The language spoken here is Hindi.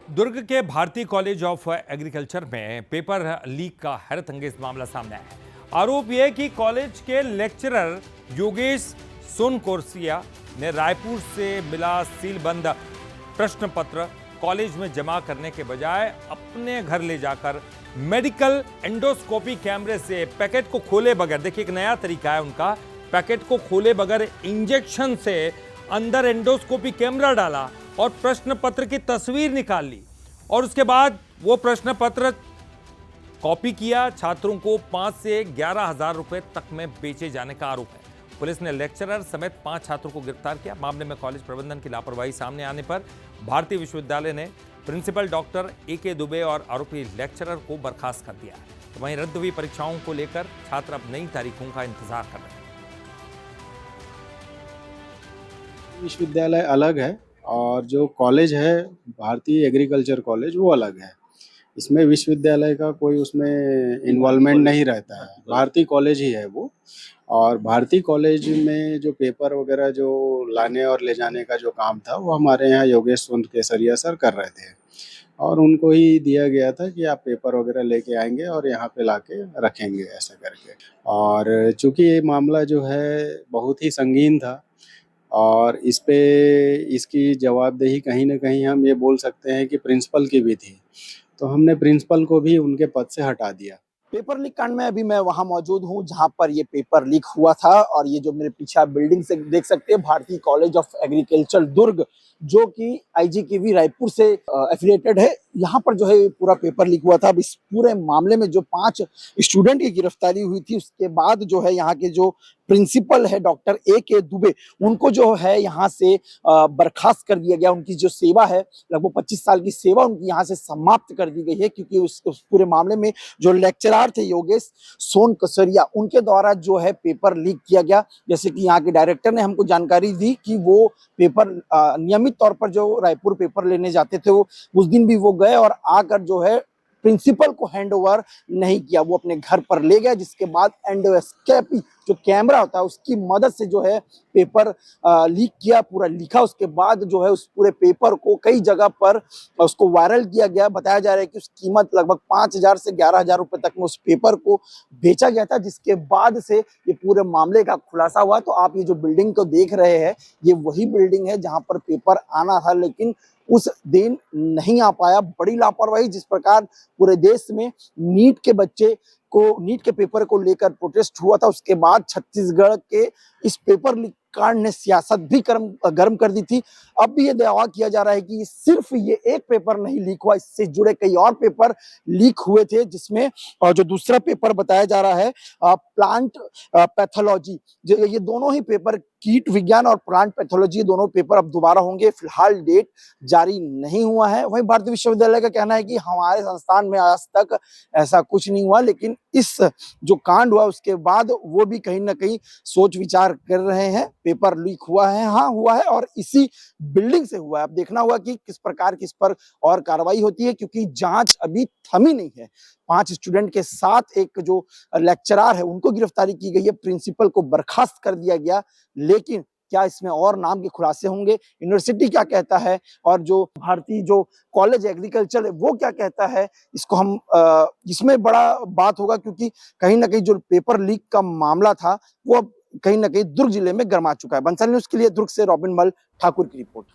दुर्ग के भारतीय कॉलेज ऑफ एग्रीकल्चर में पेपर लीक का हैरत अंगेज मामला सामने आया है। आरोप यह है कि कॉलेज के लेक्चरर योगेश सोनकोरसिया ने रायपुर से मिला सीलबंद प्रश्न पत्र कॉलेज में जमा करने के बजाय अपने घर ले जाकर मेडिकल एंडोस्कोपी कैमरे से पैकेट को खोले बगैर, देखिए एक नया तरीका है उनका, पैकेट को खोले बगैर इंजेक्शन से अंदर एंडोस्कोपी कैमरा डाला और प्रश्न पत्र की तस्वीर निकाल ली और उसके बाद वो प्रश्न पत्र कॉपी किया। छात्रों को 5 से 11,000 रुपए तक में बेचे जाने का आरोप है। पुलिस ने लेक्चरर समेत 5 छात्रों को गिरफ्तार किया। मामले में कॉलेज प्रबंधन की लापरवाही सामने आने पर भारतीय विश्वविद्यालय ने प्रिंसिपल डॉक्टर ए.के. दुबे और आरोपी लेक्चरर को बर्खास्त कर दिया। तो वहीं रद्द हुई परीक्षाओं को लेकर छात्र अब नई तारीखों का इंतजार कर रहे हैं। विश्वविद्यालय अलग है और जो कॉलेज है भारतीय एग्रीकल्चर कॉलेज वो अलग है। इसमें विश्वविद्यालय का कोई उसमें इन्वॉल्वमेंट नहीं रहता है, भारतीय कॉलेज ही है वो। और भारतीय कॉलेज में जो पेपर वगैरह जो लाने और ले जाने का जो काम था वो हमारे यहाँ योगेश सोनकेसरिया सर कर रहे थे और उनको ही दिया गया था कि आप पेपर वगैरह लेके आएंगे और यहाँ पे लाके रखेंगे ऐसा करके। और चूंकि ये मामला जो है बहुत ही संगीन था और इस पे इसकी जवाबदेही कहीं न कहीं हम ये बोल सकते हैं कि प्रिंसिपल की भी थी, तो हमने प्रिंसिपल को भी उनके पद से हटा दिया। पेपर लीक कांड में अभी मैं वहां मौजूद हूं जहां पर ये पेपर लीक हुआ था और ये जो मेरे पीछे आप बिल्डिंग से देख सकते हैं भारतीय कॉलेज ऑफ एग्रीकल्चर दुर्ग जो कि आईजीकेवी रायपुर से एफिलिएटेड है। यहाँ पर जो है पूरा पेपर लीक हुआ था। अब इस पूरे मामले में जो 5 स्टूडेंट की गिरफ्तारी हुई थी उसके बाद जो है यहाँ के जो प्रिंसिपल है डॉक्टर ए.के. दुबे उनको जो है यहाँ से बर्खास्त कर दिया गया। उनकी जो सेवा है लगभग 25 साल की सेवा उनकी यहाँ से समाप्त कर दी गई है क्योंकि उस पूरे मामले में जो लेक्चरर थे योगेश सोनकसरिया उनके द्वारा जो है पेपर लीक किया गया। जैसे कि यहाँ के डायरेक्टर ने हमको जानकारी दी कि वो पेपर नियमित तौर पर जो रायपुर पेपर लेने जाते थे वो उस दिन भी वो गए और आकर जो है प्रिंसिपल को हैंड ओवर नहीं किया, वो अपने घर पर ले गया। जिसके बाद एंडोस्कोपी जो कैमरा होता है उसकी मदद से जो है पेपर लीक किया, पूरा लिखा। उसके बाद जो है उस पूरे पेपर को कई जगह पर उसको वायरल किया गया। बताया जा रहा है कि उसकी कीमत लगभग 5,000 से 11,000 रुपए तक में उस पेपर को बेचा गया था। जिसके बाद से ये पूरे मामले का खुलासा हुआ। तो आप ये जो बिल्डिंग को देख रहे हैं ये वही बिल्डिंग है जहां पर पेपर आना था लेकिन उस दिन नहीं आ पाया। बड़ी लापरवाही, जिस प्रकार पूरे देश में नीट के पेपर को लेकर प्रोटेस्ट हुआ था उसके बाद छत्तीसगढ़ के इस पेपर लीक कांड ने सियासत भी गर्म कर दी थी। अब भी ये दावा किया जा रहा है कि सिर्फ ये एक पेपर नहीं लीक हुआ, इससे जुड़े कई और पेपर लीक हुए थे जिसमें जो दूसरा पेपर बताया जा रहा है प्लांट पैथोलॉजी, ये दोनों ही पेपर कीट विज्ञान और प्लांट पैथोलॉजी दोनों पेपर अब दोबारा होंगे। फिलहाल डेट जारी नहीं हुआ है। वहीं भारतीय विश्वविद्यालय का कहना है कि हमारे संस्थान में आज तक ऐसा कुछ नहीं हुआ, लेकिन इस जो कांड हुआ उसके बाद वो भी कहीं ना कहीं सोच विचार कर रहे हैं। पेपर लीक हुआ है, हाँ हुआ है और इसी बिल्डिंग से हुआ है। अब देखना होगा कि किस प्रकार किस पर और कार्रवाई होती है क्योंकि जांच अभी थमी नहीं है। 5 स्टूडेंट के साथ एक जो लेक्चरर है उनको गिरफ्तारी की गई है, प्रिंसिपल को बर्खास्त कर दिया गया। लेकिन क्या इसमें और नाम के खुलासे होंगे, यूनिवर्सिटी क्या कहता है और जो भारतीय जो कॉलेज एग्रीकल्चर है वो क्या कहता है, इसको हम इसमें बड़ा बात होगा क्योंकि कहीं ना कहीं जो पेपर लीक का मामला था वो अब कहीं ना कहीं दुर्ग जिले में गर्मा चुका है। बंसल न्यूज के लिए दुर्ग से रॉबिन मल ठाकुर की रिपोर्ट।